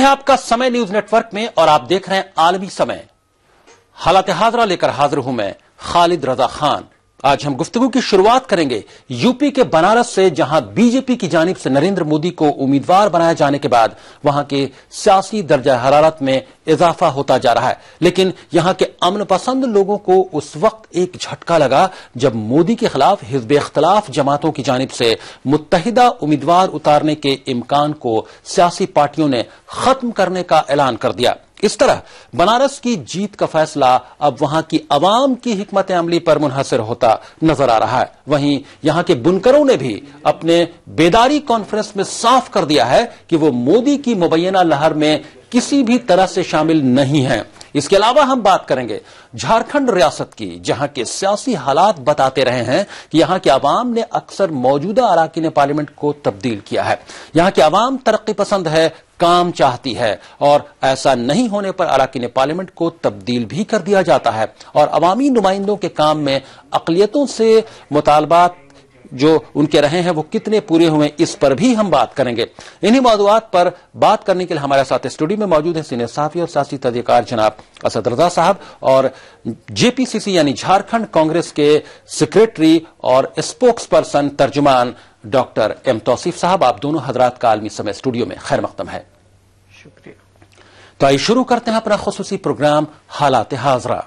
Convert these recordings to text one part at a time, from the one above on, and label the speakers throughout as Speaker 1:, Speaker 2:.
Speaker 1: आपका समय news network में और आप देख रहे हैं आलमी समय। हालात हाजरा लेकर हाजिर हूं मैं खालिद रजा खान। आज हम गुफ्तगू की शुरुआत करेंगे यूपी के बनारस से, जहां बीजेपी की जानिब से नरेंद्र मोदी को उम्मीदवार बनाए जाने के बाद वहां के सियासी दर्जा हरारत में इजाफा होता जा रहा है। लेकिन यहां के अमन पसंद लोगों को उस वक्त एक झटका लगा जब मोदी के खिलाफ हिज़्ब इख्तिलाफ जमातों की जानिब से मुत्तहिदा उम्मीदवार उतारने के इम्कान को सियासी पार्टियों ने खत्म करने का ऐलान कर दिया। इस तरह बनारस की जीत का फैसला अब वहां की अवाम की हिकमत अमली पर मुनहसर होता नजर आ रहा है। वहीं यहां के बुनकरों ने भी अपने बेदारी कॉन्फ्रेंस में साफ कर दिया है कि वो मोदी की मुबैना लहर में किसी भी तरह से शामिल नहीं है। इसके अलावा हम बात करेंगे झारखंड रियासत की, जहां के सियासी हालात बताते रहे हैं कि यहां के अवाम ने अक्सर मौजूदा अराकीन पार्लियामेंट को तब्दील किया है। यहां के अवाम तरक्की पसंद है, काम चाहती है, और ऐसा नहीं होने पर अराकीन पार्लियामेंट को तब्दील भी कर दिया जाता है। और अवामी नुमाइंदों के काम में अक़लियतों से मुतालबात जो उनके रहे हैं वो कितने पूरे हुए, इस पर भी हम बात करेंगे। इन्हीं मौदूआत पर बात करने के लिए हमारे साथ स्टूडियो में मौजूद हैं सीनियर सहाफ़ी और सियासी तहक़ीक़ात जनाब असद रजा साहब और जेपीसीसी यानी झारखंड कांग्रेस के सेक्रेटरी और स्पोक्स पर्सन तर्जुमान डॉक्टर एम तौसीफ साहब। आप दोनों हजरात का आलमी समय स्टूडियो में खैर मक़दम है।
Speaker 2: शुक्रिया।
Speaker 1: तो आइए शुरू करते हैं अपना खुसूसी प्रोग्राम हालात हाजरा।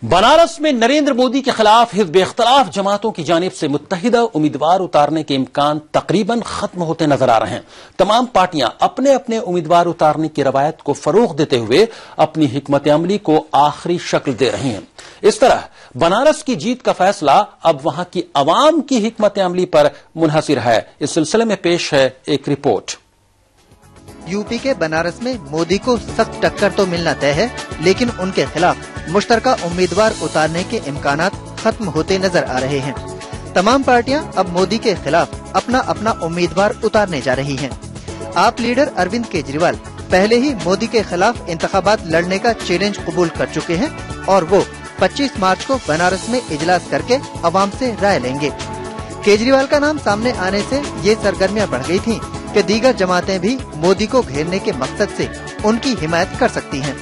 Speaker 1: बनारस में नरेंद्र मोदी के खिलाफ हिज़्ब इख्तिलाफ जमातों की जानिब से मुत्तहिदा उम्मीदवार उतारने के इम्कान तकरीबन खत्म होते नजर आ रहे हैं। तमाम पार्टियां अपने अपने उम्मीदवार उतारने की रवायत को फरोग देते हुए अपनी हिकमत अमली को आखिरी शक्ल दे रही हैं। इस तरह बनारस की जीत का फैसला अब वहां की अवाम की हिकमत अमली पर मुनहसिर है। इस सिलसिले में पेश है एक रिपोर्ट।
Speaker 2: यूपी के बनारस में मोदी को सख्त टक्कर तो मिलना तय है, लेकिन उनके खिलाफ मुश्तरका उम्मीदवार उतारने के इम्कानात खत्म होते नजर आ रहे हैं। तमाम पार्टियां अब मोदी के खिलाफ अपना अपना उम्मीदवार उतारने जा रही हैं। आप लीडर अरविंद केजरीवाल पहले ही मोदी के खिलाफ इंतखाबात लड़ने का चैलेंज कबूल कर चुके हैं और वो 25 मार्च को बनारस में इजलास करके अवाम से राय लेंगे। केजरीवाल का नाम सामने आने से ये सरगर्मियां बढ़ गई थीं कि दीगर जमातें भी मोदी को घेरने के मकसद से उनकी हिमायत कर सकती हैं।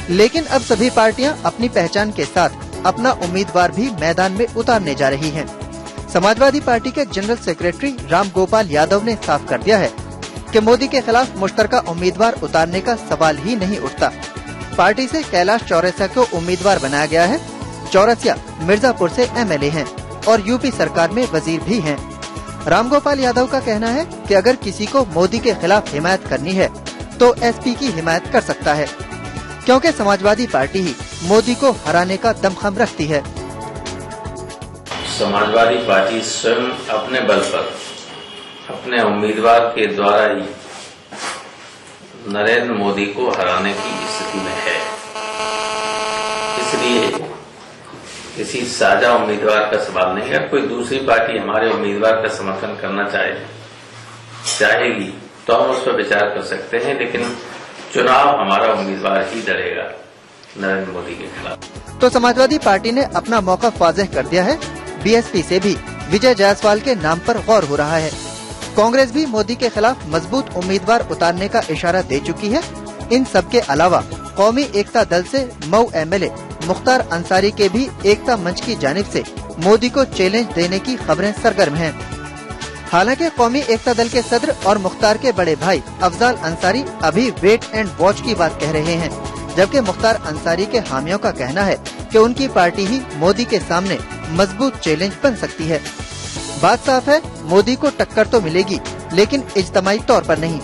Speaker 2: लेकिन अब सभी पार्टियां अपनी पहचान के साथ अपना उम्मीदवार भी मैदान में उतारने जा रही हैं। समाजवादी पार्टी के जनरल सेक्रेटरी राम गोपाल यादव ने साफ कर दिया है कि मोदी के खिलाफ मुश्तरका उम्मीदवार उतारने का सवाल ही नहीं उठता। पार्टी से कैलाश चौरसिया को उम्मीदवार बनाया गया है। चौरसिया मिर्जापुर से एमएलए हैं और यूपी सरकार में वजीर भी हैं। राम गोपाल यादव का कहना है कि अगर किसी को मोदी के खिलाफ हिमायत करनी है तो एसपी की हिमायत कर सकता है, क्योंकि समाजवादी पार्टी ही मोदी को हराने का दमखम रखती है।
Speaker 3: समाजवादी पार्टी स्वयं अपने बल पर अपने उम्मीदवार के द्वारा ही नरेंद्र मोदी को हराने की स्थिति में है। इसलिए किसी साझा उम्मीदवार का सवाल नहीं है। कोई दूसरी पार्टी हमारे उम्मीदवार का समर्थन करना चाहेगी तो हम उस पर विचार कर सकते हैं, लेकिन चुनाव हमारा उम्मीदवार ही लड़ेगा नरेंद्र मोदी के खिलाफ।
Speaker 2: तो समाजवादी पार्टी ने अपना मौक़िफ़ वाज़ेह कर दिया है। बीएसपी से भी विजय जायसवाल के नाम पर गौर हो रहा है। कांग्रेस भी मोदी के खिलाफ मजबूत उम्मीदवार उतारने का इशारा दे चुकी है। इन सब के अलावा कौमी एकता दल से मऊ एमएलए मुख्तार अंसारी के भी एकता मंच की जानिब से मोदी को चैलेंज देने की खबरें सरगर्म हैं। हालांकि कौमी एकता दल के सदर और मुख्तार के बड़े भाई अफजाल अंसारी अभी वेट एंड वॉच की बात कह रहे हैं, जबकि मुख्तार अंसारी के हामियों का कहना है कि उनकी पार्टी ही मोदी के सामने मजबूत चैलेंज बन सकती है। बात साफ है, मोदी को टक्कर तो मिलेगी, लेकिन इज्तमाई तौर पर नहीं।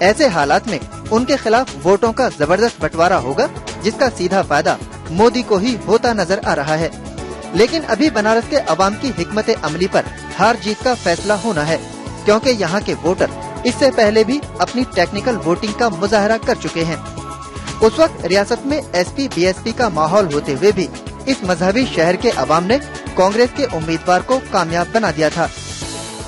Speaker 2: ऐसे हालात में उनके खिलाफ वोटों का जबरदस्त बंटवारा होगा, जिसका सीधा फायदा मोदी को ही होता नजर आ रहा है। लेकिन अभी बनारस के अवाम की हिकमत अमली पर हार जीत का फैसला होना है, क्योंकि यहाँ के वोटर इससे पहले भी अपनी टेक्निकल वोटिंग का मुजाहरा कर चुके हैं। उस वक्त रियासत में एसपी बीएसपी का माहौल होते हुए भी इस मजहबी शहर के अवाम ने कांग्रेस के उम्मीदवार को कामयाब बना दिया था।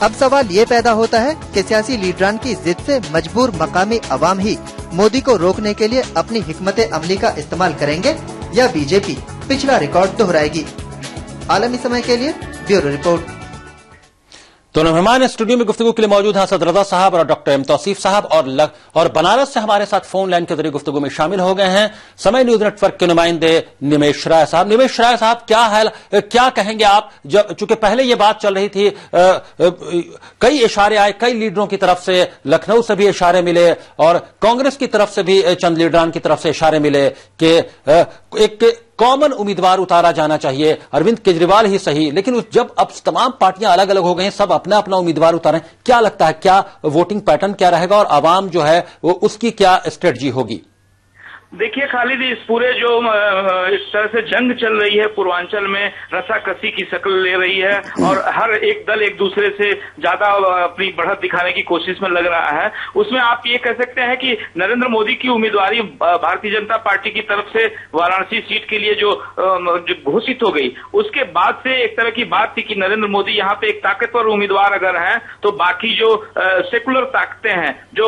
Speaker 2: अब सवाल ये पैदा होता है कि सियासी लीडरान की जिद से मजबूर मकामी अवाम ही मोदी को रोकने के लिए अपनी हिकमत अमली का इस्तेमाल करेंगे या बीजेपी पिछला रिकॉर्ड दोहराएगी? आलमी समय के लिए ब्यूरो रिपोर्ट।
Speaker 1: दोनों मेहमान स्टूडियो में गुफ्तगू के लिए मौजूद हैं असद रजा साहब और डॉक्टर एम तौसीफ साहब, और बनारस से हमारे साथ फोन लाइन के जरिए गुफ्तगू में शामिल हो गए हैं समय न्यूज नेटवर्क के नुमाइंदे निमेश राय साहब। निमेश राय साहब, क्या कहेंगे आप? जब चूंकि पहले ये बात चल रही थी, कई इशारे आए कई लीडरों की तरफ से, लखनऊ से भी इशारे मिले और कांग्रेस की तरफ से भी चंद लीडरान की तरफ से इशारे मिले कि एक कॉमन उम्मीदवार उतारा जाना चाहिए, अरविंद केजरीवाल ही सही, लेकिन जब अब तमाम पार्टियां अलग अलग हो गई हैं, सब अपना अपना उम्मीदवार उतारें, क्या लगता है क्या वोटिंग पैटर्न क्या रहेगा और आवाम जो है वो उसकी क्या स्ट्रेटजी होगी?
Speaker 4: देखिए खालिद, इस पूरे जो इस तरह से जंग चल रही है पूर्वांचल में, रसाकसी की शक्ल ले रही है और हर एक दल एक दूसरे से ज्यादा अपनी बढ़त दिखाने की कोशिश में लग रहा है। उसमें आप ये कह सकते हैं कि नरेंद्र मोदी की उम्मीदवारी भारतीय जनता पार्टी की तरफ से वाराणसी सीट के लिए जो घोषित हो गई, उसके बाद से एक तरह की बात थी कि नरेंद्र मोदी यहाँ पे एक ताकतवर उम्मीदवार अगर हैं तो बाकी जो सेकुलर ताकतें हैं, जो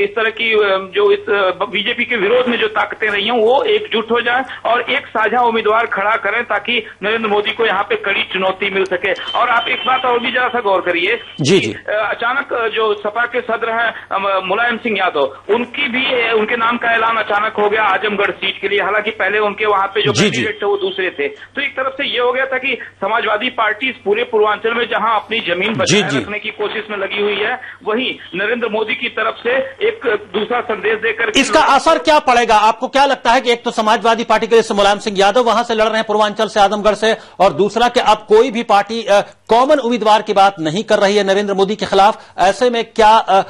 Speaker 4: इस तरह की जो इस बीजेपी के विरोध में जो ताकतें रही हैं, वो एकजुट हो जाए और एक साझा उम्मीदवार खड़ा करें ताकि नरेंद्र मोदी को यहाँ पे कड़ी चुनौती मिल सके। और आप एक बात और भी जरा सा गौर करिए, जी जी, अचानक जो सपा के सदर हैं मुलायम सिंह यादव, उनके नाम का ऐलान अचानक हो गया आजमगढ़ सीट के लिए। हालांकि पहले उनके वहां पे जो कैंडिडेट थे वो दूसरे थे। तो एक तरफ से ये हो गया था कि समाजवादी पार्टी इस पूरे पूर्वांचल में जहां अपनी जमीन बचाए रखने की कोशिश में लगी हुई है, वहीं नरेंद्र मोदी की तरफ से एक दूसरा संदेश देकर
Speaker 1: इसका असर क्या पड़ेगा? आपको क्या लगता है कि एक तो समाजवादी पार्टी के जैसे मुलायम सिंह यादव वहां से लड़ रहे हैं पूर्वांचल से, आजमगढ़ से, और दूसरा कि अब कोई भी पार्टी कॉमन उम्मीदवार की बात नहीं कर रही है नरेंद्र मोदी के खिलाफ, ऐसे में क्या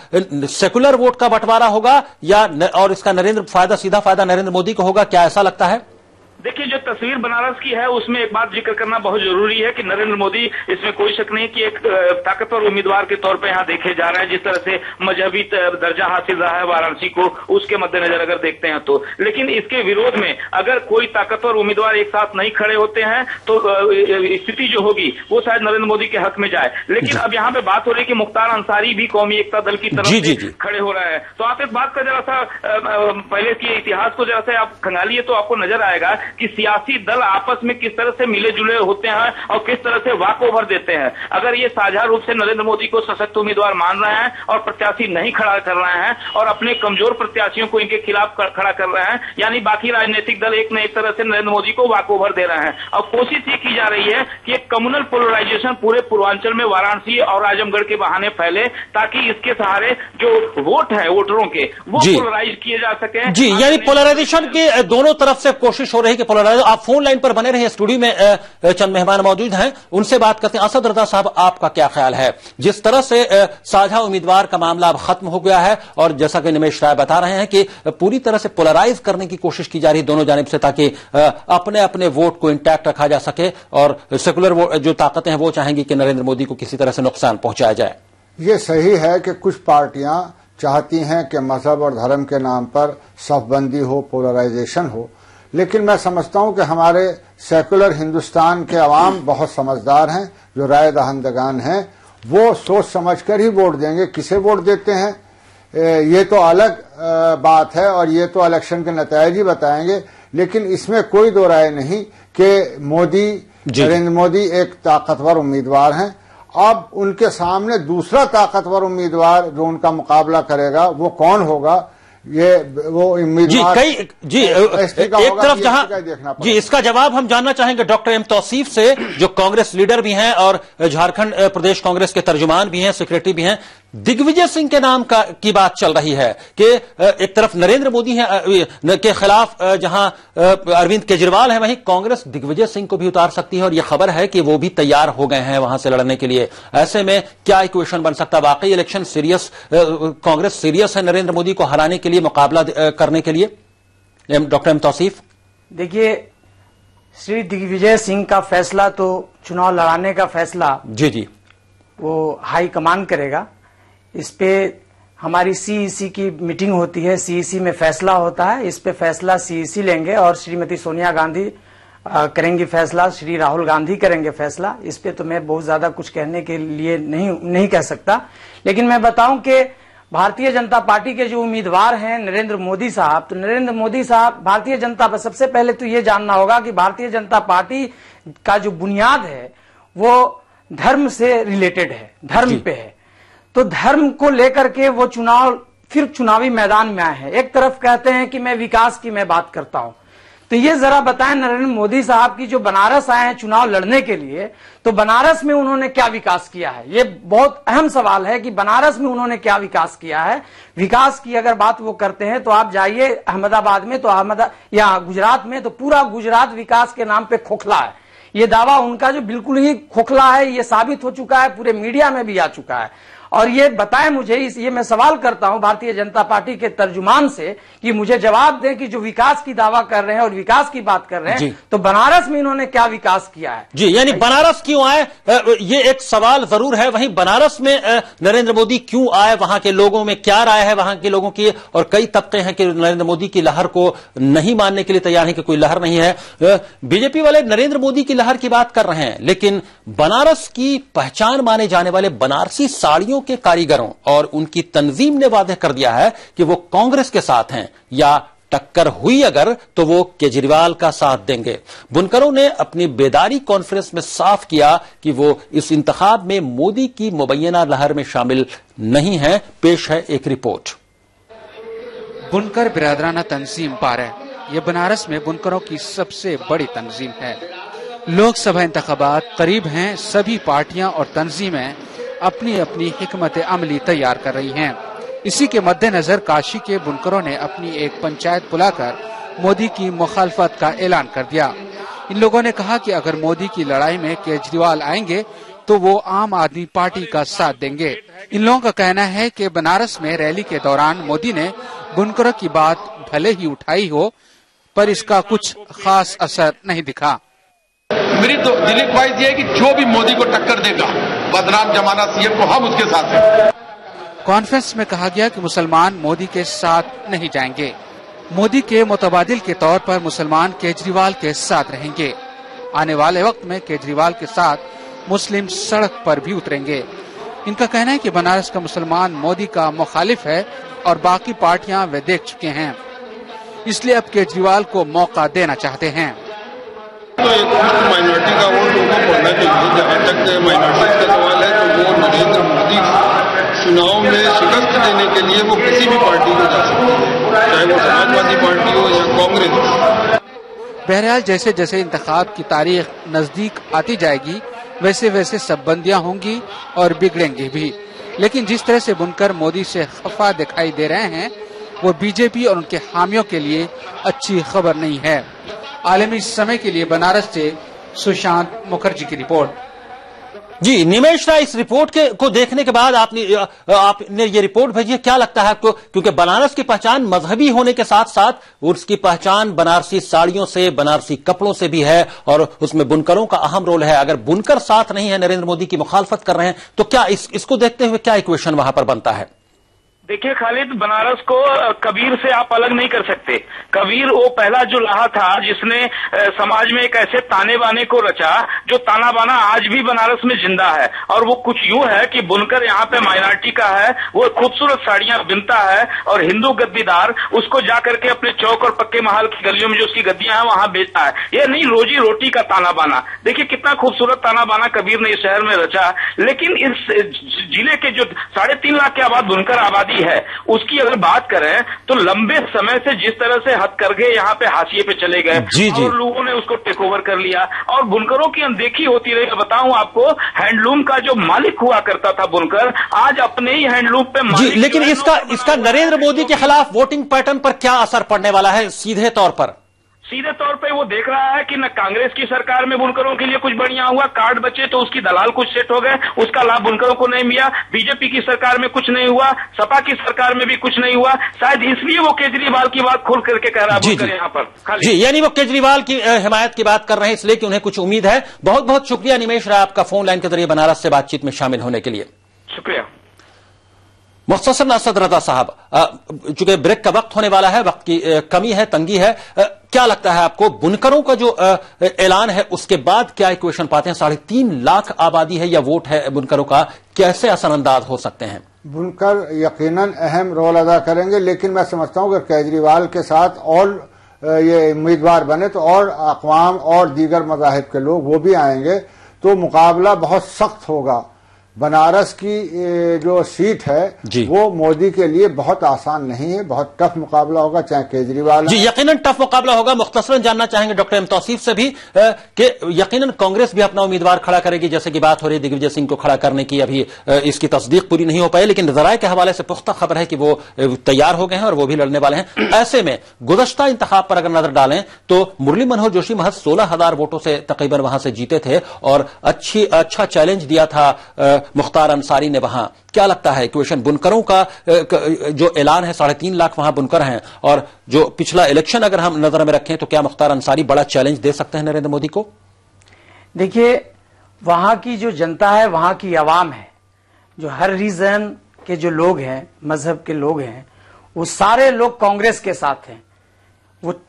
Speaker 1: सेकुलर वोट का बंटवारा होगा या और इसका सीधा फायदा नरेंद्र मोदी को होगा? क्या ऐसा लगता है?
Speaker 4: देखिए, जो तस्वीर बनारस की है उसमें एक बात जिक्र करना बहुत जरूरी है कि नरेंद्र मोदी, इसमें कोई शक नहीं कि एक ताकतवर उम्मीदवार के तौर पे यहाँ देखे जा रहे हैं। जिस तरह से मजहबी दर्जा हासिल रहा है वाराणसी को, उसके मद्देनजर अगर देखते हैं तो। लेकिन इसके विरोध में अगर कोई ताकतवर उम्मीदवार एक साथ नहीं खड़े होते हैं तो स्थिति जो होगी वो शायद नरेंद्र मोदी के हक में जाए। लेकिन अब यहाँ पे बात हो रही है कि मुख्तार अंसारी भी कौमी एकता दल की तरफ से खड़े हो रहे हैं। तो आप इस बात का जरा सा पहले के इतिहास को जरा सा आप खंगालिए तो आपको नजर आएगा कि सियासी दल आपस में किस तरह से मिले जुले होते हैं और किस तरह से वाक ओवर देते हैं। अगर ये साझा रूप से नरेंद्र मोदी को सशक्त उम्मीदवार मान रहे हैं और प्रत्याशी नहीं खड़ा कर रहे हैं और अपने कमजोर प्रत्याशियों को इनके खिलाफ खड़ा कर रहे हैं, यानी बाकी राजनीतिक दल एक न एक तरह से नरेंद्र मोदी को वाक ओवर दे रहे हैं। और कोशिश ये की जा रही है कि एक कम्युनल पोलराइजेशन पूरे पूर्वांचल में वाराणसी और आजमगढ़ के बहाने फैले, ताकि इसके सहारे जो वोट है वोटरों के वो पोलराइज किए जा सके।
Speaker 1: जी, यानी पोलराइजेशन की दोनों तरफ से कोशिश हो रही है कि आप फोन लाइन पर बने रहे, स्टूडियो में चंद मेहमान मौजूद हैं, उनसे बात करते हैं। असद रजा साहब, आपका क्या ख्याल है? जिस तरह से साझा उम्मीदवार का मामला अब खत्म हो गया है और जैसा कि निमेश राय बता रहे हैं कि पूरी तरह से पोलराइज करने की कोशिश की जा रही है दोनों जानिब से, ताकि अपने अपने वोट को इंटैक्ट रखा जा सके और सेकुलर जो ताकतें हैं वो चाहेंगी कि नरेंद्र मोदी को किसी तरह से नुकसान पहुंचाया जाए।
Speaker 5: ये सही है कि कुछ पार्टियां चाहती हैं कि मजहब और धर्म के नाम पर सफबंदी हो, पोलराइजेशन हो, लेकिन मैं समझता हूं कि हमारे सेकुलर हिंदुस्तान के अवाम बहुत समझदार हैं, जो राय दहंदगान हैं वो सोच समझकर ही वोट देंगे। किसे वोट देते हैं ये तो अलग बात है और ये तो इलेक्शन के नतीजे ही बताएंगे, लेकिन इसमें कोई दो राय नहीं कि नरेंद्र मोदी एक ताकतवर उम्मीदवार हैं। अब उनके सामने दूसरा ताकतवर उम्मीदवार जो उनका मुकाबला करेगा वो कौन होगा, वो उम्मीदवार
Speaker 1: एक तरफ जहां इसका जवाब हम जानना चाहेंगे डॉक्टर एम तौसीफ से, जो कांग्रेस लीडर भी हैं और झारखंड प्रदेश कांग्रेस के तर्जुमान भी हैं, सेक्रेटरी भी हैं। दिग्विजय सिंह के नाम की बात चल रही है कि एक तरफ नरेंद्र मोदी के खिलाफ जहां अरविंद केजरीवाल है, वहीं कांग्रेस दिग्विजय सिंह को भी उतार सकती है और यह खबर है कि वो भी तैयार हो गए हैं वहां से लड़ने के लिए। ऐसे में क्या इक्वेशन बन सकता है? वाकई इलेक्शन सीरियस, कांग्रेस सीरियस है नरेंद्र मोदी को हराने के लिए, मुकाबला करने के लिए? डॉक्टर एम तौसीफ,
Speaker 6: देखिए, श्री दिग्विजय सिंह का फैसला तो चुनाव लड़ाने का फैसला जी वो हाई कमान करेगा। इस पे हमारी सीईसी की मीटिंग होती है, सीईसी में फैसला होता है, इस पे फैसला सीईसी लेंगे और श्रीमती सोनिया गांधी करेंगी फैसला, श्री राहुल गांधी करेंगे फैसला। इस पे तो मैं बहुत ज्यादा कुछ कहने के लिए नहीं कह सकता, लेकिन मैं बताऊं कि भारतीय जनता पार्टी के जो उम्मीदवार हैं नरेंद्र मोदी साहब, तो नरेंद्र मोदी साहब भारतीय जनता पर सबसे पहले तो ये जानना होगा कि भारतीय जनता पार्टी का जो बुनियाद है वो धर्म से रिलेटेड है, धर्म पे है। तो धर्म को लेकर के वो फिर चुनावी मैदान में आए हैं। एक तरफ कहते हैं कि मैं विकास की मैं बात करता हूं, तो ये जरा बताएं नरेंद्र मोदी साहब की जो बनारस आए हैं चुनाव लड़ने के लिए, तो बनारस में उन्होंने क्या विकास किया है? ये बहुत अहम सवाल है कि बनारस में उन्होंने क्या विकास किया है। विकास की अगर बात वो करते हैं तो आप जाइए अहमदाबाद में, तो या गुजरात में, तो पूरा गुजरात विकास के नाम पे खोखला है। ये दावा उनका जो बिल्कुल ही खोखला है, ये साबित हो चुका है, पूरे मीडिया में भी आ चुका है। और ये बताएं मुझे, ये मैं सवाल करता हूं भारतीय जनता पार्टी के तर्जुमान से कि मुझे जवाब दें कि जो विकास की दावा कर रहे हैं और विकास की बात कर रहे हैं, तो बनारस में इन्होंने क्या विकास किया है? जी,
Speaker 1: यानी बनारस क्यों आए, ये एक सवाल जरूर है। वहीं बनारस में नरेंद्र मोदी क्यों आए, वहां के लोगों में क्या राय है वहां के लोगों की? और कई तबके हैं कि नरेंद्र मोदी की लहर को नहीं मानने के लिए तैयार है कि कोई लहर नहीं है। बीजेपी वाले नरेंद्र मोदी की लहर की बात कर रहे हैं, लेकिन बनारस की पहचान माने जाने वाले बनारसी साड़ियों के कारीगरों और उनकी तंजीम ने वादे कर दिया है कि वो कांग्रेस के साथ हैं, या टक्कर हुई अगर तो वो केजरीवाल का साथ देंगे। बुनकरों ने अपनी बेदारी कॉन्फ्रेंस में साफ किया कि वो इस इंतखाब में मोदी की मुबैना लहर में शामिल नहीं है। पेश है एक रिपोर्ट।
Speaker 7: बुनकर बिरादराना तंजीम पारा, ये बनारस में बुनकरों की सबसे बड़ी तंजीम है। लोकसभा इंतखाबात करीब हैं, सभी पार्टियां और तंजीमें अपनी अपनी हिकमत अमली तैयार कर रही हैं। इसी के मद्देनजर काशी के बुनकरों ने अपनी एक पंचायत बुलाकर मोदी की मुखालफत का ऐलान कर दिया। इन लोगों ने कहा कि अगर मोदी की लड़ाई में केजरीवाल आएंगे तो वो आम आदमी पार्टी का साथ देंगे। इन लोगों का कहना है कि बनारस में रैली के दौरान मोदी ने बुनकरों की बात भले ही उठाई हो, पर इसका कुछ खास असर नहीं दिखा।
Speaker 8: मेरी तो दिली ख्वाहिश ये है कि जो भी मोदी को टक्कर देगा, बदनाम जमाना सीएम को, हम उसके साथ हैं।
Speaker 7: कॉन्फ्रेंस में कहा गया कि मुसलमान मोदी के साथ नहीं जाएंगे। मोदी के मुतबादिल के तौर पर मुसलमान केजरीवाल के साथ रहेंगे। आने वाले वक्त में केजरीवाल के साथ मुस्लिम सड़क पर भी उतरेंगे। इनका कहना है कि बनारस का मुसलमान मोदी का मुखालिफ है और बाकी पार्टियां वे देख चुके हैं, इसलिए अब केजरीवाल को मौका देना चाहते हैं।
Speaker 8: तो एक माइनॉरिटी का वोट लोगों को पड़ना चाहिए। जहाँ तक माइनॉरिटी का सवाल है तो वो नरेंद्र मोदी चुनाव में शिकस्त देने के लिए वो किसी भी पार्टी को जा सकते हैं, चाहे वो समाजवादी पार्टी हो या कांग्रेस।
Speaker 7: बहरहाल जैसे जैसे इंतखाब की तारीख नजदीक आती जाएगी वैसे वैसे सबबंदियां होंगी और बिगड़ेंगी भी। लेकिन जिस तरह से बुनकर मोदी से खफा दिखाई दे रहे हैं वो बीजेपी और उनके हामियों के लिए अच्छी खबर नहीं है। आलमी समय के लिए बनारस से सुशांत मुखर्जी की रिपोर्ट।
Speaker 1: जी निमेश राय, इस रिपोर्ट को देखने के बाद आपने ये रिपोर्ट भेजी है, क्या लगता है आपको? क्योंकि बनारस की पहचान मजहबी होने के साथ साथ उसकी पहचान बनारसी साड़ियों से, बनारसी कपड़ों से भी है और उसमें बुनकरों का अहम रोल है। अगर बुनकर साथ नहीं है, नरेंद्र मोदी की मुखालफत कर रहे हैं, तो क्या इसको देखते हुए क्या इक्वेशन वहां पर बनता है?
Speaker 4: देखिए खालिद, बनारस को कबीर से आप अलग नहीं कर सकते। कबीर वो पहला जो लाहा था जिसने समाज में एक ऐसे ताने बाने को रचा जो ताना बाना आज भी बनारस में जिंदा है। और वो कुछ यूं है कि बुनकर यहाँ पे माइनॉरिटी का है, वो खूबसूरत साड़ियां बिनता है और हिंदू गद्दीदार उसको जा करके अपने चौक और पक्के महल की गलियों में जो उसकी गद्दियां हैं वहां बेचता है। ये नहीं रोजी रोटी का ताना बाना। देखिए कितना खूबसूरत ताना बाना कबीर ने इस शहर में रचा। लेकिन इस जिले के जो 3.5 लाख के आबाद बुनकर आबादी है उसकी अगर बात करें तो लंबे समय से जिस तरह से हथकरघे यहाँ पे हाशिए पे चले गए और लोगों ने उसको टेक ओवर कर लिया और बुनकरों की अनदेखी होती रही। बताऊं आपको, हैंडलूम का जो मालिक हुआ करता था बुनकर, आज अपने ही हैंडलूम पे मालिक।
Speaker 1: लेकिन इसका नरेंद्र मोदी के खिलाफ वोटिंग पैटर्न पर क्या असर पड़ने वाला है? सीधे तौर पर वो देख रहा है कि न कांग्रेस की सरकार में बुनकरों के लिए कुछ बढ़िया हुआ, कार्ड बचे तो उसकी दलाल कुछ सेट हो गए, उसका लाभ बुनकरों को नहीं मिला। बीजेपी की सरकार में कुछ नहीं हुआ, सपा की सरकार में भी कुछ नहीं हुआ। शायद इसलिए वो केजरीवाल की बात खोल करके कह रहा है बुनकर यहाँ पर। जी, यानी वो केजरीवाल की हिमायत की बात कर रहे हैं इसलिए कि उन्हें कुछ उम्मीद है। बहुत बहुत शुक्रिया निमेश राय आपका फोन लाइन के जरिए बनारस से बातचीत में शामिल होने के लिए।
Speaker 4: शुक्रिया।
Speaker 1: मुख्तसर असद रजा साहब, चूंकि ब्रेक का वक्त होने वाला है, वक्त की कमी है, तंगी है, क्या लगता है आपको बुनकरों का जो ऐलान है उसके बाद क्या इक्वेशन पाते हैं? 3.5 लाख आबादी है या वोट है बुनकरों का, कैसे असरअंदाज हो सकते हैं?
Speaker 5: बुनकर यकीनन अहम रोल अदा करेंगे, लेकिन मैं समझता हूं कि केजरीवाल के साथ और ये उम्मीदवार बने तो और अक़वाम और दीगर मज़ाहिब के लोग वो भी आएंगे, तो मुकाबला बहुत सख्त होगा। बनारस की जो सीट है वो मोदी के लिए बहुत आसान नहीं है, बहुत टफ मुकाबला होगा, चाहे केजरीवाल
Speaker 1: जी यकीनन टफ मुकाबला होगा। मुख्तसरन जानना चाहेंगे डॉक्टर एम तौसीफ से भी कि यकीनन कांग्रेस भी अपना उम्मीदवार खड़ा करेगी, जैसे कि बात हो रही है दिग्विजय सिंह को खड़ा करने की, अभी इसकी तस्दीक पूरी नहीं हो पाई, लेकिन ज़राए के हवाले से पुख्ता खबर है कि वो तैयार हो गए हैं और वो भी लड़ने वाले हैं। ऐसे में गुज़श्ता इंतखाब पर अगर नजर डालें तो मुरली मनोहर जोशी महज 16,000 वोटों से तकरीबन वहां से जीते थे और अच्छा चैलेंज दिया था मुख्तार अंसारी ने वहां। क्या लगता है इक्वेशन बुनकरों का जो ऐलान है 3.5 लाख वहां बुनकर हैं, और जो पिछला इलेक्शन अगर हम नजर में रखें तो क्या मुख्तार अंसारी बड़ा चैलेंज दे सकते हैं नरेंद्र मोदी को?
Speaker 6: देखिए, वहां की जो जनता है, वहां की आवाम है, जो हर रीजन के जो लोग हैं, मजहब के लोग हैं, वो सारे लोग कांग्रेस के साथ हैं। वो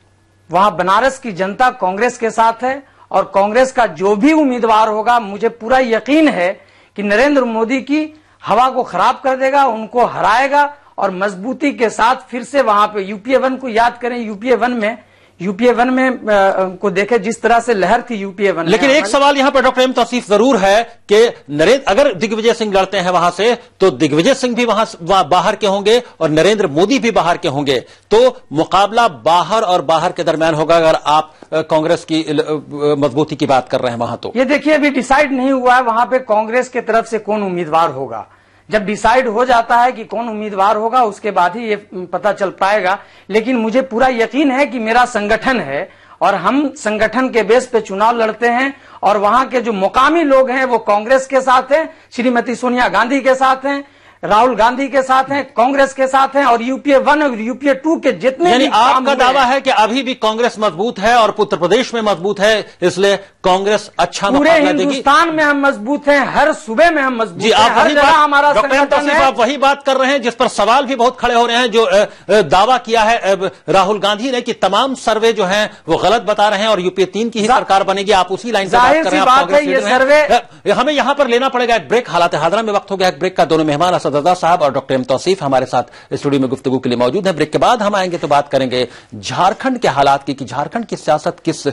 Speaker 6: वहां बनारस की जनता कांग्रेस के साथ है और कांग्रेस का जो भी उम्मीदवार होगा, मुझे पूरा यकीन है कि नरेंद्र मोदी की हवा को खराब कर देगा, उनको हराएगा और मजबूती के साथ फिर से वहां पे यूपीए 1 को याद करें, यूपीए 1 में को देखे जिस तरह से लहर थी यूपीए 1।
Speaker 1: लेकिन एक सवाल यहां पर डॉक्टर एम तौसीफ जरूर है कि अगर दिग्विजय सिंह लड़ते हैं वहां से तो दिग्विजय सिंह भी वहां बाहर के होंगे और नरेंद्र मोदी भी बाहर के होंगे, तो मुकाबला बाहर और बाहर के दरमियान होगा अगर आप कांग्रेस की मजबूती की बात कर रहे हैं वहां। तो ये
Speaker 6: देखिए, अभी डिसाइड नहीं हुआ है वहां पे कांग्रेस की तरफ से कौन उम्मीदवार होगा। जब डिसाइड हो जाता है कि कौन उम्मीदवार होगा उसके बाद ही ये पता चल पाएगा। लेकिन मुझे पूरा यकीन है कि मेरा संगठन है और हम संगठन के बेस पे चुनाव लड़ते हैं और वहां के जो मुकामी लोग हैं वो कांग्रेस के साथ हैं, श्रीमती सोनिया गांधी के साथ हैं, राहुल गांधी के साथ हैं, कांग्रेस के साथ हैं और यूपीए 1 और यूपीए 2 के जितने भी
Speaker 1: आपका दावा है कि अभी भी कांग्रेस मजबूत है और उत्तर प्रदेश में मजबूत है, इसलिए कांग्रेस अच्छा
Speaker 6: पूरे हिंदुस्तान में हम मजबूत हैं, हर सूबे में हम मजबूत
Speaker 1: हैं। आप वही हमारा आप वही बात कर रहे हैं जिस पर सवाल भी बहुत खड़े हो रहे हैं, जो दावा किया है राहुल गांधी ने कि तमाम सर्वे जो है वो गलत बता रहे हैं और यूपीए 3 की ही सरकार बनेगी। आप उसी लाइन से बात कर रहे हैं। हमें यहां पर लेना पड़ेगा एक ब्रेक, हालात हादरा में वक्त हो गया एक ब्रेक का। दोनों मेहमान असदुल्लाह साहब और डॉक्टर एम तौसीफ हमारे साथ स्टूडियो में गुफ्तगू के लिए मौजूद हैं। ब्रेक के बाद हम आएंगे तो बात करेंगे झारखंड के हालात की, कि झारखंड की सियासत किस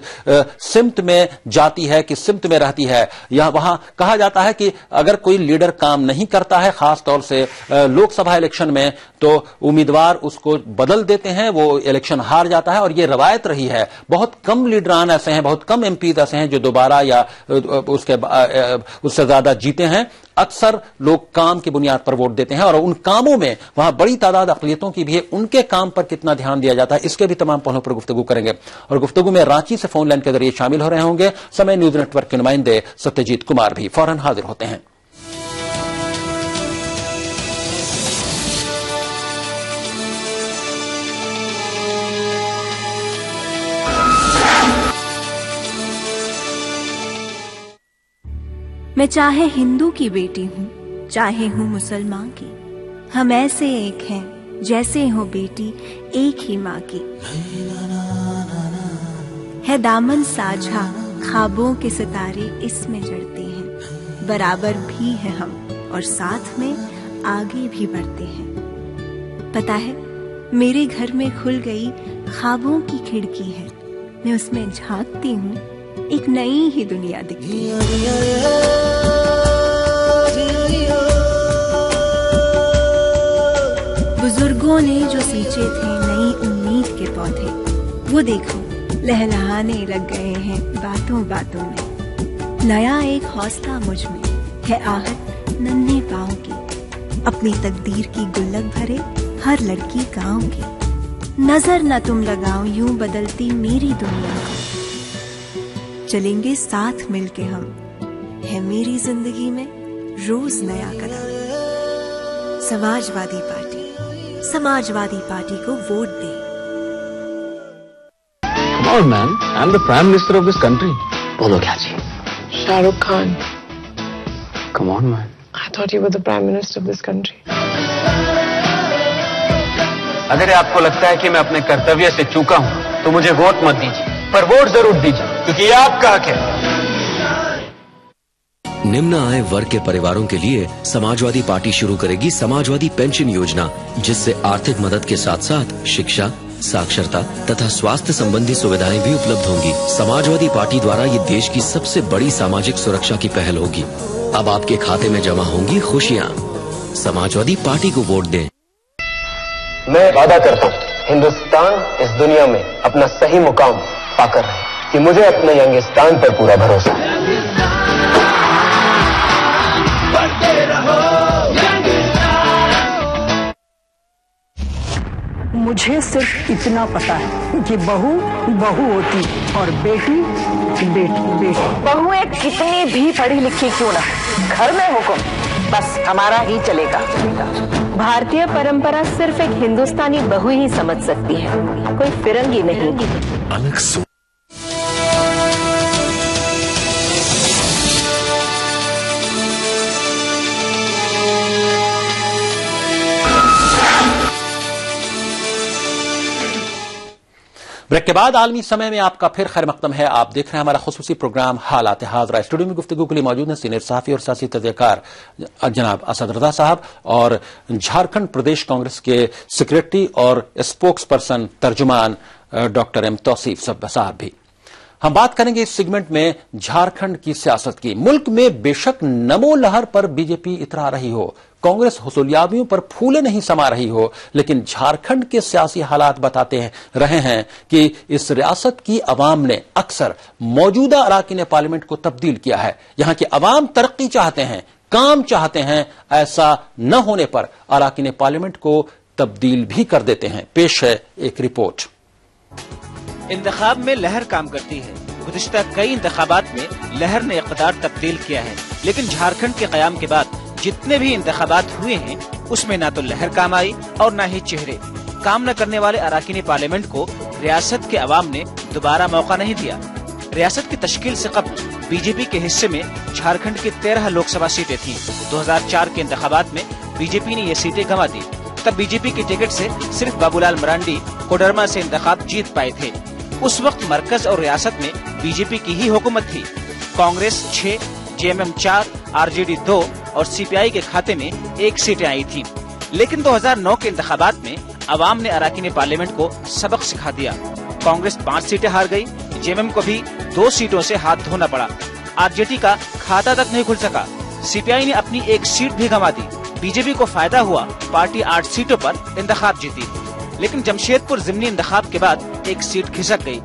Speaker 1: सिमत में जाती है, किस सिमत में रहती है। यहां वहां कहा जाता है कि अगर कोई लीडर काम नहीं करता है, खासतौर से लोकसभा इलेक्शन में, तो उम्मीदवार उसको बदल देते हैं, वो इलेक्शन हार जाता है और यह रवायत रही है। बहुत कम लीडरान ऐसे हैं, बहुत कम एमपी ऐसे हैं जो दोबारा या उससे ज्यादा जीते हैं। अक्सर लोग काम की बुनियाद पर वोट देते हैं और उन कामों में वहां बड़ी तादाद अक़लियतों की भी है, उनके काम पर कितना ध्यान दिया जाता है, इसके भी तमाम पहलुओं पर गुफ्तगू करेंगे। और गुफ्तगू में रांची से फोन लाइन के जरिए शामिल हो रहे होंगे समय न्यूज नेटवर्क के नुमाइंदे सत्यजीत कुमार भी फौरन हाजिर होते हैं।
Speaker 9: मैं चाहे हिंदू की बेटी हूँ, चाहे हूँ मुसलमान की, हम ऐसे एक हैं जैसे हो बेटी एक ही माँ की। है दामन साझा, ख्वाबों के सितारे इसमें जड़ते हैं, बराबर भी है हम और साथ में आगे भी बढ़ते हैं। पता है, मेरे घर में खुल गई ख्वाबों की खिड़की है, मैं उसमें झांकती हूँ, एक नई ही दुनिया दिखती है। बुजुर्गों ने जो सींचे थे नई उम्मीद के पौधे, वो देखो लहलहाने लग गए हैं बातों बातों में। नया एक हौसला मुझ में है, आहट नन्हे पाँव की, अपनी तकदीर की गुल्लक भरे हर लड़की गाँव की। नजर न तुम लगाओ यूं बदलती मेरी दुनिया को, चलेंगे साथ मिलके हम, है मेरी जिंदगी में रोज नया कदम। समाजवादी पार्टी, समाजवादी पार्टी को vote they.
Speaker 10: Come on, man. I'm the Prime Minister of this country. बोलो क्या जी?
Speaker 11: Shahrukh Khan.
Speaker 10: Come on, man.
Speaker 11: I thought you were the Prime Minister of this country.
Speaker 10: अगर आपको लगता है कि मैं अपने कर्तव्य से चूका हूँ, तो मुझे वोट मत दीजिए, पर वोट जरूर दीजिए, क्योंकि ये आपका हक है।
Speaker 12: निम्न आय वर्ग के परिवारों के लिए समाजवादी पार्टी शुरू करेगी समाजवादी पेंशन योजना, जिससे आर्थिक मदद के साथ साथ शिक्षा, साक्षरता तथा स्वास्थ्य संबंधी सुविधाएं भी उपलब्ध होंगी। समाजवादी पार्टी द्वारा ये देश की सबसे बड़ी सामाजिक सुरक्षा की पहल होगी। अब आपके खाते में जमा होंगी खुशियाँ। समाजवादी पार्टी को वोट दें।
Speaker 10: मैं वादा करता हूँ हिंदुस्तान इस दुनिया में अपना सही मुकाम पाकर रहे, कि मुझे अपने यंगिस्तान पर पूरा भरोसा है।
Speaker 13: मुझे सिर्फ इतना पता है कि बहू बहू होती और बेटी बेटी बेटी।
Speaker 14: बहू एक कितनी भी पढ़ी लिखी क्यों ना, घर में हुक्म बस हमारा ही चलेगा।
Speaker 15: भारतीय परंपरा सिर्फ एक हिंदुस्तानी बहू ही समझ सकती है, कोई फिरंगी नहीं।
Speaker 12: अलग
Speaker 1: ब्रेक के बाद आलमी समय में आपका फिर खैर मकदम है। आप देख रहे हैं हमारा खुसूसी प्रोग्राम हालात हाज़रा। स्टूडियो में गुफ्तगू के लिए मौजूद हैं सीनियर सहाफ़ी और सियासी तजज़ियाकार जनाब असद रज़ा साहब और झारखंड प्रदेश कांग्रेस के सेक्रेटरी और स्पोक्स पर्सन तर्जुमान डॉक्टर एम तौसीफ साहब भी। हम बात करेंगे इस सेगमेंट में झारखंड की सियासत की। मुल्क में बेशक नमो लहर पर बीजेपी इतरा रही हो, कांग्रेस हुसूलियाबियों पर फूले नहीं समा रही हो, लेकिन झारखंड के सियासी हालात बताते रहे हैं कि इस रियासत की अवाम ने अक्सर मौजूदा अराकीन पार्लियामेंट को तब्दील किया है। यहां की अवाम तरक्की चाहते हैं, काम चाहते हैं, ऐसा न होने पर अराकीन पार्लियामेंट को तब्दील भी कर देते हैं। पेश है एक रिपोर्ट।
Speaker 16: इंतखाब में लहर काम करती है। गुज़िश्ता कई इंतखाबात में लहर ने इक़्तिदार तब्दील किया है, लेकिन झारखंड के क़याम के बाद जितने भी इंतखाबात हुए हैं उसमें ना तो लहर काम आई और ना ही चेहरे। काम न करने वाले अराकीन पार्लियामेंट को रियासत के अवाम ने दोबारा मौका नहीं दिया। रियासत की तश्कील से कबल बीजेपी के हिस्से में झारखंड की 13 लोकसभा सीटें थीं। 2004 के इंतखाबात में बीजेपी ने ये सीटें गंवा दी। तब बीजेपी की टिकट से सिर्फ बाबूलाल मरांडी कोडरमा से इंतखाब जीत पाए थे। उस वक्त मरकज और रियासत में बीजेपी की ही हुकूमत थी। कांग्रेस 6, जेएमएम 4, आरजेडी 2 और सीपीआई के खाते में 1 सीटें आई थी। लेकिन 2009 के इंतखाबात में अवाम ने अराकीन पार्लियामेंट को सबक सिखा दिया। कांग्रेस 5 सीटें हार गई, जेएमएम को भी 2 सीटों से हाथ धोना पड़ा, आरजेडी का खाता तक नहीं खुल सका, सीपीआई ने अपनी 1 सीट भी गंवा दी। बीजेपी को फायदा हुआ, पार्टी 8 सीटों पर इंतखाब जीती। लेकिन जमशेदपुर ज़िमनी इंतखाब के बाद 1 सीट खिसक गई।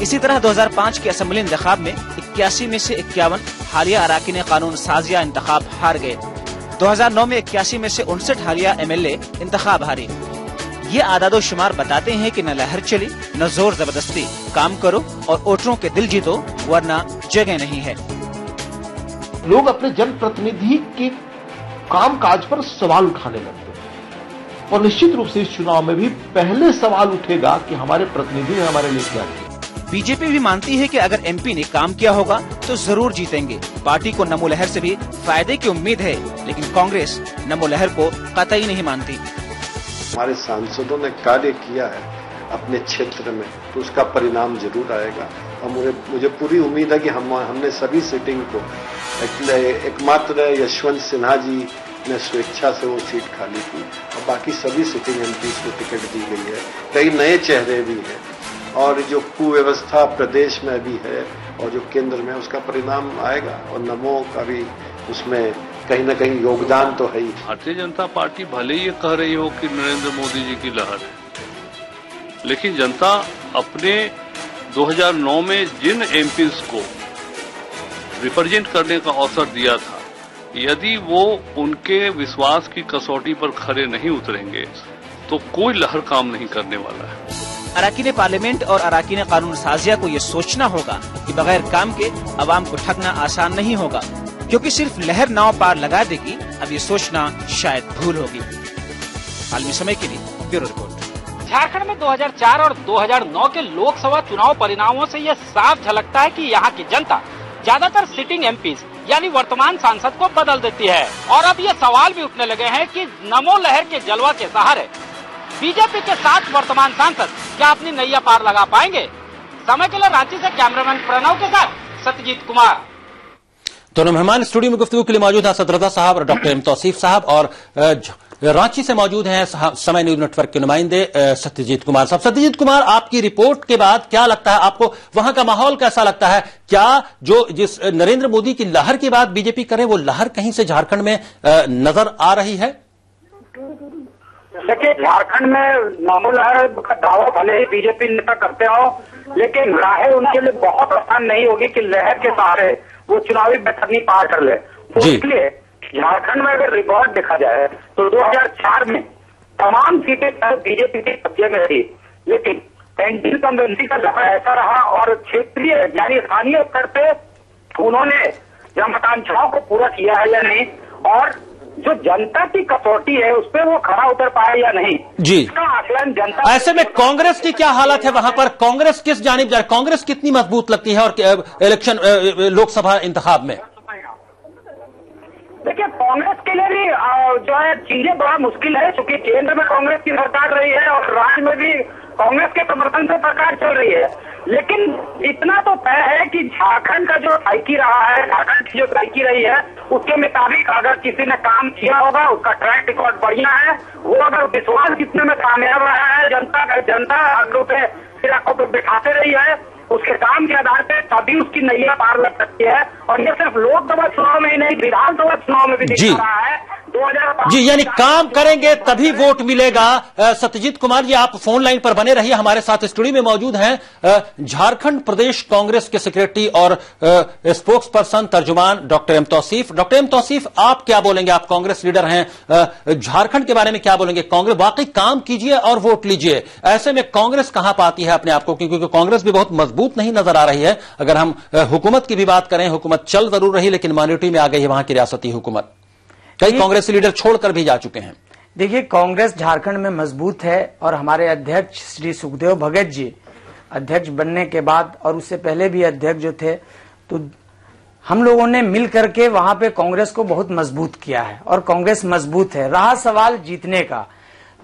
Speaker 16: इसी तरह 2005 के असेंबली इंतखाब में 81 में से 51 हालिया अराकीन कानून साजिया इंतखाब हार गए। 2009 में 81 में से 59 हालिया एमएलए इंतखाब हारे। ये आदादो शुमार बताते हैं कि न लहर चली न जोर जबरदस्ती। काम करो और वोटरों के दिल जीतो, वरना जगह नहीं है।
Speaker 17: लोग अपने जनप्रतिनिधि के काम काज पर सवाल उठाने लगते हैं और निश्चित रूप से इस चुनाव में भी पहले सवाल उठेगा कि हमारे प्रतिनिधि ने हमारे लिए क्या किया।
Speaker 16: बीजेपी भी मानती है कि अगर एमपी ने काम किया होगा तो जरूर जीतेंगे। पार्टी को नमो लहर से भी फायदे की उम्मीद है, लेकिन कांग्रेस नमो लहर को कतई नहीं मानती।
Speaker 18: हमारे सांसदों ने कार्य किया है अपने क्षेत्र में, तो उसका परिणाम जरूर आएगा। और मुझे पूरी उम्मीद है कि हमने सभी सीटिंग को, एकमात्र यशवंत सिन्हा जी ने स्वेच्छा से वो सीट खाली की और बाकी सभी सिटिंग एमपी को टिकट दी गई है। कई नए चेहरे भी हैं और जो कुव्यवस्था प्रदेश में भी है और जो केंद्र में, उसका परिणाम आएगा और नमो का भी उसमें कहीं न कहीं योगदान तो है ही।
Speaker 19: भारतीय जनता पार्टी भले ये कह रही हो कि नरेंद्र मोदी जी की लहर है, लेकिन जनता अपने 2009 में जिन एमपीज को रिप्रेजेंट करने का अवसर दिया था, यदि वो उनके विश्वास की कसौटी पर खरे नहीं उतरेंगे तो कोई लहर काम नहीं करने वाला है।
Speaker 16: अराकीन पार्लियामेंट और अराकीन कानून साजिया को ये सोचना होगा कि बगैर काम के अवाम को ठगना आसान नहीं होगा, क्योंकि सिर्फ लहर नाव पार लगा देगी। अब ये सोचना शायद भूल होगी। आलमी समय के लिए ब्यूरो रिपोर्ट।
Speaker 20: झारखंड में 2004 और 2009 के लोकसभा चुनाव परिणामों से यह साफ झलकता है कि यहाँ की जनता ज्यादातर सिटिंग एमपीज यानी वर्तमान सांसद को बदल देती है। और अब ये सवाल भी उठने लगे हैं कि नमो लहर के जलवा के सहारे बीजेपी के साथ वर्तमान सांसद क्या अपनी नैया पार लगा पाएंगे। समय के लिए रांची से कैमरामैन प्रणव के साथ सत्यजीत कुमार।
Speaker 1: दोनों मेहमान स्टूडियो में गुफ्तगू के लिए मौजूद हैं असद रजा साहब और डॉक्टर एम तौसीफ साहब, और रांची से मौजूद हैं समय न्यूज नेटवर्क के नुमाइंदे सत्यजीत कुमार साहब। सत्यजीत कुमार, आपकी रिपोर्ट के बाद क्या लगता है आपको, वहां का माहौल कैसा लगता है? क्या जिस नरेंद्र मोदी की लहर की बात बीजेपी करे, वो लहर कहीं से झारखंड में नजर आ रही है?
Speaker 20: देखिए, झारखंड में नमो लहर का दावा भले ही बीजेपी नेता करते हो, लेकिन राहें उनके लिए बहुत आसान नहीं होगी कि लहर के सहारे वो चुनावी बैठनी पार कर ले। इसलिए झारखंड में अगर रिकॉर्ड देखा जाए तो 2004 में तमाम सीटें बीजेपी के कब्जे में थी, लेकिन एंटी इनकम्बेंसी का लहर ऐसा रहा और क्षेत्रीय यानी स्थानीय स्तर पे उन्होंने जनआकांक्षाओं को पूरा किया है या नहीं, और जो जनता की कसौटी है उस पर वो खड़ा उतर पाया या नहीं
Speaker 1: जी,
Speaker 20: इसका आकलन जनता।
Speaker 1: ऐसे में कांग्रेस की क्या हालत है वहां पर? कांग्रेस किस जानिब जा रही है? कांग्रेस कितनी मजबूत लगती है और इलेक्शन लोकसभा इंतखाब में?
Speaker 20: देखिए, कांग्रेस के लिए भी जो है चीजें बड़ा मुश्किल है, क्योंकि केंद्र में कांग्रेस की सरकार रही है और राज्य में भी कांग्रेस के समर्थन से सरकार चल रही है। लेकिन इतना तो तय है कि झारखंड का जो साइकी रहा है, झारखंड की जो साइकी रही है, उसके मुताबिक अगर किसी ने काम किया होगा, उसका ट्रैक रिकॉर्ड बढ़िया है, वो अगर विश्वास जितने में कामयाब रहा है, जनता आंकड़ों पे फिर आंखों पे बिठाते रही है, उसके काम के आधार पे तभी उसकी नैया पार लग सकती है। और ये सिर्फ लोकसभा चुनाव में ही नहीं, विधानसभा चुनाव में भी दिख रहा है। 2005
Speaker 1: जी, यानी काम करेंगे तभी वोट मिलेगा। सत्यजीत कुमार जी, आप फोन लाइन पर बने रहिए, हमारे साथ स्टूडियो में मौजूद हैं झारखंड प्रदेश कांग्रेस के सेक्रेटरी और स्पोक्स पर्सन तर्जुमान doctor M Tauseef. Doctor M Tauseef, आप क्या बोलेंगे? आप कांग्रेस लीडर हैं, झारखंड के बारे में क्या बोलेंगे? कांग्रेस वाकई काम कीजिए और वोट लीजिए, ऐसे में कांग्रेस कहां पाती है अपने आप को? क्योंकि कांग्रेस भी बहुत मजबूत नहीं नजर आ रही है। अगर हम हुकूमत की भी बात करें, हुकूमत चल जरूर रही, लेकिन माइनॉरिटी में आ गई है वहां की रियासती हुकूमत। कई कांग्रेस लीडर छोड़कर भी जा चुके हैं।
Speaker 6: देखिए, कांग्रेस झारखंड में मजबूत है और हमारे अध्यक्ष श्री सुखदेव भगत जी अध्यक्ष बनने के बाद और उससे पहले भी अध्यक्ष जो थे, तो हम लोगों ने मिल करके वहां पे कांग्रेस को बहुत मजबूत किया है और कांग्रेस मजबूत है। रहा सवाल जीतने का,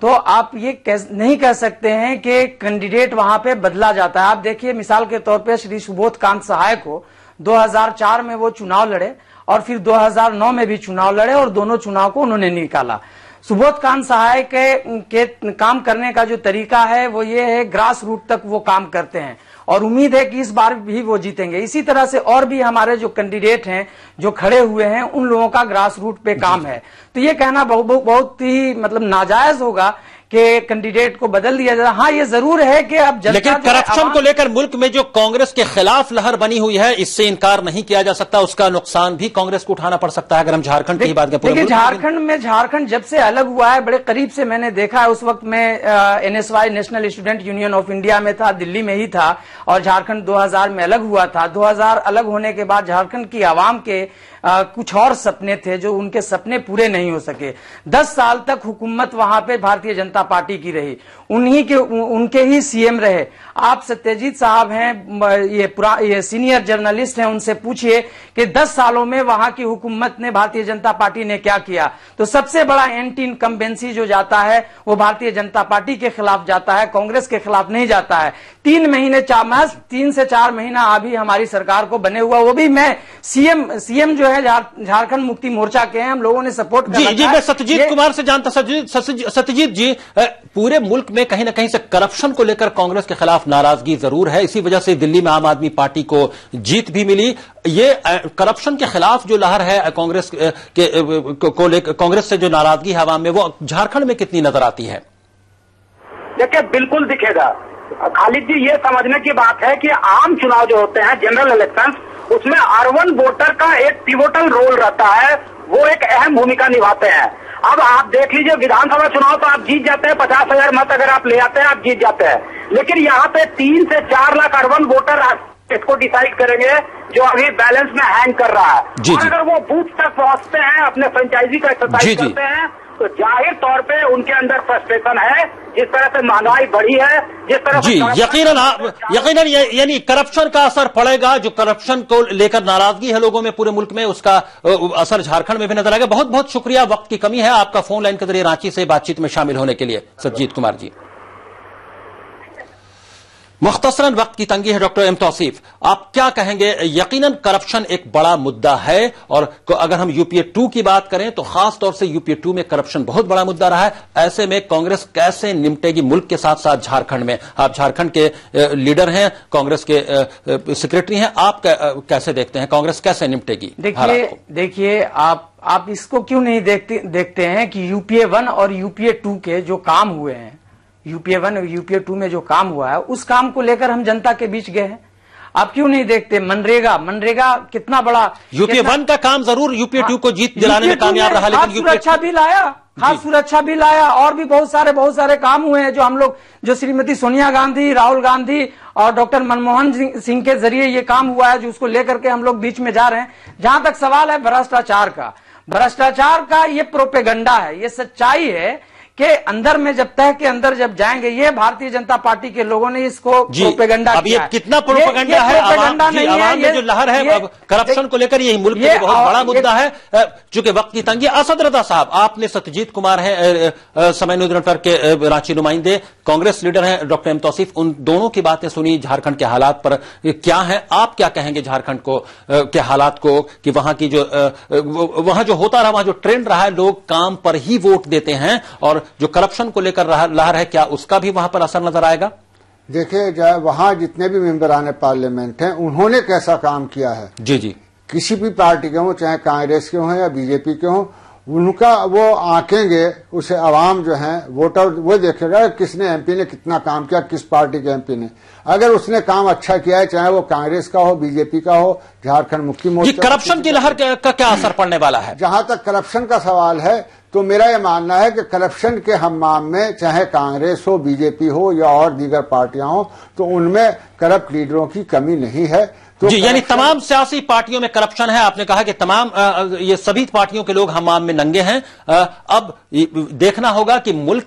Speaker 6: तो आप ये नहीं कह सकते हैं कि कैंडिडेट वहां पे बदला जाता है। आप देखिए, मिसाल के तौर पे श्री सुबोध कांत सहाय को 2004 में वो चुनाव लड़े और फिर 2009 में भी चुनाव लड़े और दोनों चुनाव को उन्होंने निकाला। सुबोध कांत सहाय के काम करने का जो तरीका है वो ये है, ग्रास रूट तक वो काम करते हैं और उम्मीद है कि इस बार भी वो जीतेंगे। इसी तरह से और भी हमारे जो कैंडिडेट हैं जो खड़े हुए हैं, उन लोगों का ग्रास रूट पे काम है। तो ये कहना बहुत ही मतलब नाजायज होगा कि कैंडिडेट को बदल दिया जाए। हाँ, ये जरूर है कि अब
Speaker 1: लेकिन करप्शन को लेकर मुल्क में जो कांग्रेस के खिलाफ लहर बनी हुई है, इससे इनकार नहीं किया जा सकता। उसका नुकसान भी कांग्रेस को उठाना पड़ सकता है। अगर हम झारखंड की बात करें,
Speaker 6: देखिए झारखंड जब से अलग हुआ है, बड़े करीब से मैंने देखा है। उस वक्त में NSY national student union of India में था, दिल्ली में ही था, और झारखंड 2000 में अलग हुआ था। 2000 अलग होने के बाद झारखंड की आवाम के कुछ और सपने थे जो उनके सपने पूरे नहीं हो सके। 10 साल तक हुकूमत वहां पे भारतीय जनता पार्टी की रही, उनके ही सीएम रहे। आप सत्यजीत साहब हैं, ये सीनियर जर्नलिस्ट हैं, उनसे पूछिए कि 10 सालों में वहां की हुकूमत ने, भारतीय जनता पार्टी ने क्या किया। तो सबसे बड़ा एंटी इनकम्बेंसी जो जाता है वो भारतीय जनता पार्टी के खिलाफ जाता है, कांग्रेस के खिलाफ नहीं जाता है। 3 से 4 महीना अभी हमारी सरकार को बने हुआ, वो भी मैं सीएम जो है झारखंड मुक्ति मोर्चा के हैं, हम लोगों ने सपोर्ट किया।
Speaker 1: जी, मैं सत्यजीत कुमार से जानता, सत्यजीत जी, पूरे मुल्क में कहीं ना कहीं से करप्शन को लेकर कांग्रेस के खिलाफ नाराजगी जरूर है। इसी वजह से दिल्ली में आम आदमी पार्टी को जीत भी मिली। ये करप्शन के खिलाफ जो लहर है कांग्रेस को लेकर, कांग्रेस से जो नाराजगी है आवाम में, वो झारखंड में कितनी नजर आती है?
Speaker 20: देखिए, बिल्कुल दिखेगा खालिद जी। ये समझने की बात है कि आम चुनाव जो होते हैं, जनरल इलेक्शन, उसमें अर्बन वोटर का एक पिवोटल रोल रहता है, वो एक अहम भूमिका निभाते हैं। अब आप देख लीजिए, विधानसभा चुनाव तो आप जीत जाते हैं, 50,000 मत अगर आप ले आते हैं आप जीत जाते हैं, लेकिन यहाँ पे 3 से 4 लाख अर्बन वोटर इसको डिसाइड करेंगे जो अभी बैलेंस में हैंग कर रहा है। और अगर वो बूथ तक पहुंचते हैं, अपने फ्रेंचाइजी का एक्सरसाइज करते हैं, तो जाहिर तौर पे उनके अंदर फ्रस्ट्रेशन है। जिस तरह से महंगाई बढ़ी है, जिस तरह
Speaker 1: जी, यकीनन यानी करप्शन का असर पड़ेगा। जो करप्शन को लेकर नाराजगी है लोगों में पूरे मुल्क में, उसका असर झारखंड में भी नजर आएगा। बहुत बहुत शुक्रिया, वक्त की कमी है। आपका फोन लाइन के जरिए रांची से बातचीत में शामिल होने के लिए सत्यजीत कुमार जी। मुख्तसरन वक्त की तंगी है। डॉक्टर एम तौसीफ, आप क्या कहेंगे? यकीनन करप्शन एक बड़ा मुद्दा है और अगर हम यूपीए 2 की बात करें तो खास तौर से यूपीए 2 में करप्शन बहुत बड़ा मुद्दा रहा है। ऐसे में कांग्रेस कैसे निपटेगी मुल्क के साथ साथ झारखंड में? आप झारखंड के लीडर हैं, कांग्रेस के सेक्रेटरी हैं, आप कैसे देखते हैं कांग्रेस कैसे निपटेगी?
Speaker 6: देखिए आप इसको क्यों नहीं देखते हैं कि यूपीए 1 और यूपीए 2 के जो काम हुए हैं, यूपीए 1 और यूपीए 2 में जो काम हुआ है उस काम को लेकर हम जनता के बीच गए हैं। आप क्यों नहीं देखते? मनरेगा कितना बड़ा,
Speaker 1: यूपीए 1 का काम जरूर यूपीए 2 को जीत दिलाने में कामयाब रहा, लेकिन
Speaker 6: सुरक्षा भी लाया, खास सुरक्षा भी लाया और भी बहुत सारे काम हुए हैं जो हम लोग, जो श्रीमती सोनिया गांधी, राहुल गांधी और डॉक्टर मनमोहन सिंह के जरिए ये काम हुआ है, जो उसको लेकर के हम लोग बीच में जा रहे हैं। जहां तक सवाल है भ्रष्टाचार का ये प्रोपेगंडा है, ये सच्चाई है के अंदर में जब तह के अंदर जब जाएंगे, ये भारतीय जनता पार्टी के लोगों ने इसको प्रोपेगंडा
Speaker 1: अब ये कितना प्रोपेगंडा है? आवाम में जो लहर है करप्शन को लेकर, यही मुल्क में बहुत बड़ा मुद्दा है। चूंकि वक्त की तंगी, असद रजा साहब, आपने सत्यजीत कुमार है समय न्यूज नेटवर्क के रांची नुमाइंदे, कांग्रेस लीडर हैं डॉक्टर एम तौसीफ, उन दोनों की बातें सुनी झारखंड के हालात पर क्या है, आप क्या कहेंगे झारखंड को के हालात को, कि वहां की जो वहां जो होता रहा, वहां जो ट्रेंड रहा है, लोग काम पर ही वोट देते हैं और जो करप्शन को लेकर लहर है, क्या उसका भी वहां पर असर नजर आएगा?
Speaker 5: देखिए, वहां जितने भी मेंबरान पार्लियामेंट हैं, उन्होंने कैसा काम किया है, जी किसी भी पार्टी के हों, चाहे कांग्रेस के हों या बीजेपी के हों, उनका वो आंकेंगे, उसे आवाम जो है वोटर वो देखेगा किसने एमपी ने कितना काम किया, किस पार्टी के एमपी ने। अगर उसने काम अच्छा किया है, चाहे वो कांग्रेस का हो, बीजेपी का हो, झारखंड मुक्ति मोर्चा,
Speaker 1: करप्शन की लहर का क्या असर पड़ने वाला है?
Speaker 5: जहां तक करप्शन का सवाल है तो मेरा यह मानना है कि करप्शन के हम्माम में चाहे कांग्रेस हो, बीजेपी हो या और दीगर पार्टियां हो, तो उनमें करप्ट लीडरों की कमी नहीं है। तो
Speaker 1: जी, यानी तमाम सियासी पार्टियों में करप्शन है। आपने कहा कि तमाम ये सभी पार्टियों के लोग हमाम में नंगे हैं। अब देखना होगा कि मुल्क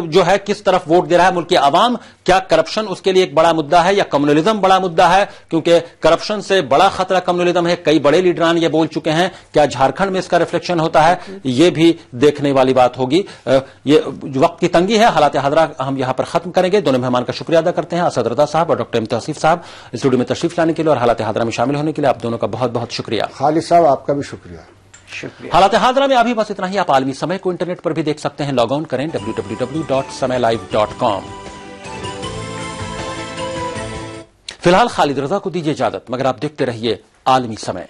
Speaker 1: जो है किस तरफ वोट दे रहा है, मुल्क की आवाम। क्या करप्शन उसके लिए एक बड़ा मुद्दा है या कम्युनलिज्म बड़ा मुद्दा है? क्योंकि करप्शन से बड़ा खतरा कम्युनलिज्म है, कई बड़े लीडरान ये बोल चुके हैं। क्या झारखंड में इसका रिफ्लेक्शन होता है, ये भी देखने वाली बात होगी। ये वक्त की तंगी है, हालात हादरा हम यहां पर खत्म करेंगे। दोनों मेहमान का शुक्रिया अदा करते हैं, असद रजा साहब और डॉक्टर एम तौसीफ साहब, स्टूडियो में तशरीफ लाने के लिए और हालात हादरा में शामिल होने के लिए आप दोनों का बहुत बहुत शुक्रिया।
Speaker 5: खालिद साहब, आपका भी शुक्रिया।
Speaker 1: हालात हादरा में अभी बस इतना ही। आप आलमी समय को इंटरनेट पर भी देख सकते हैं, लॉग ऑन करें www.samaylive.com। फिलहाल खालिद रजा को दीजिए इजाजत, मगर आप देखते रहिए आलमी समय।